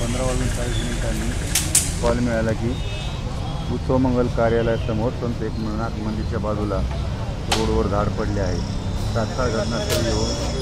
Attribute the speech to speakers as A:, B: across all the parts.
A: 15:40 call मिळाला की उत्सव मंगल कार्यालयासमोर संत एकनाथ मंदिरच्या बाजूला रोडवर झाड पडले आहे। तात्काळ घटनास्थळी येऊन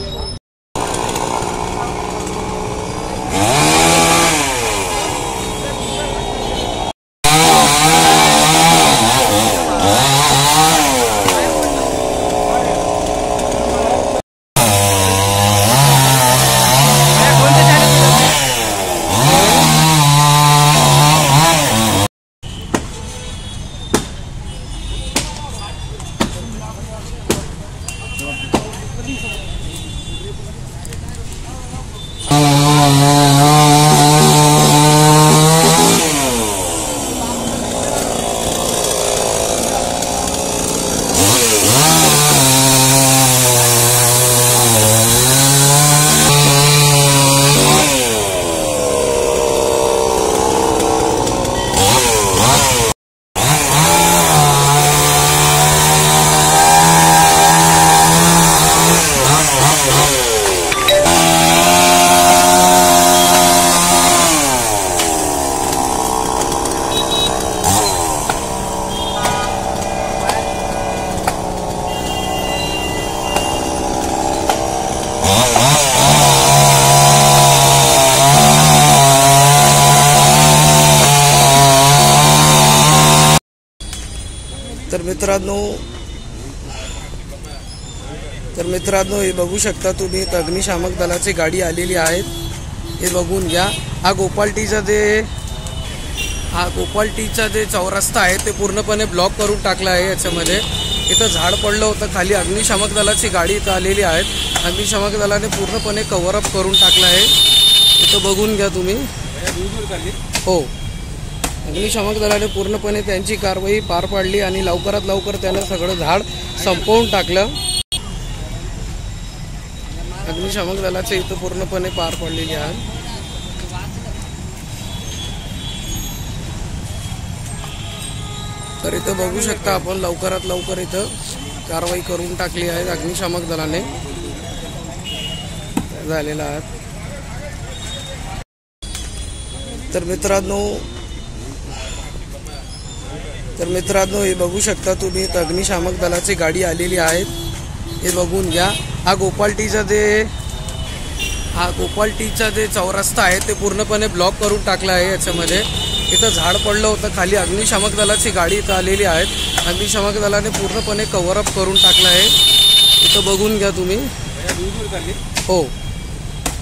B: तर मित्रांनो हे बघू शकता तुम्ही, अग्निशामक दलाची गाडी आलेली आहे। हे बघून घ्या। हा गोपालटीचा जे चौरस्ता आहे ते पूर्णपणे ब्लॉक करून टाकला आहे। याच्यामध्ये इथं झाड पडलं होतं खाली, अग्निशामक दलाची गाडी इथं आलेली आहे। अग्निशामक दलाने पूर्णपणे कव्हर अप करून टाकला आहे। इथं बघून घ्या तुम्ही। हो, अग्निशामक दलाने पूर्णपणे त्यांची कारवाई पार पाडली आणि लवकरात लवकर त्यानं सगळं झाड संपवून टाकलं। अग्निशामक दलाचे इथं पूर्णपणे पार पडलेली आहे। तर इथं बघू शकता आपण, लवकरात लवकर इथं कारवाई करून टाकली आहे अग्निशामक दलाने झालेला आहे। तर मित्रांनो हे बघू शकता तुम्ही, अग्निशामक दलाची गाडी आलेली आहे। हे बघून घ्या। हा गोपालटीचा जे चौरस्ता आहे ते पूर्णपणे ब्लॉक करून टाकला आहे। याच्यामध्ये इथं झाड पडलं होतं खाली, अग्निशामक दलाची गाडी इथं आलेली आहे। अग्निशामक दलाने पूर्णपणे कव्हर अप करून टाकला आहे। इथं बघून घ्या तुम्ही। हो,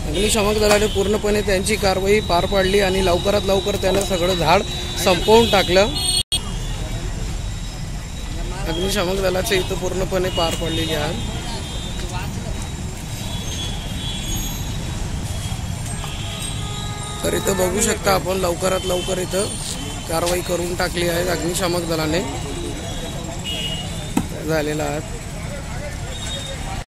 B: अग्निशामक दलाने पूर्णपणे त्यांची कारवाई पार पाडली आणि लवकरात लवकर त्यानं सगळं झाड संपवून टाकलं। अग्निशामक दलाचे इथं पूर्णपणे पार पडलेली आहे। तर इथं बघू शकता आपण, लवकरात लवकर इथं कारवाई करून टाकली आहे अग्निशामक दलाने झालेला आहे।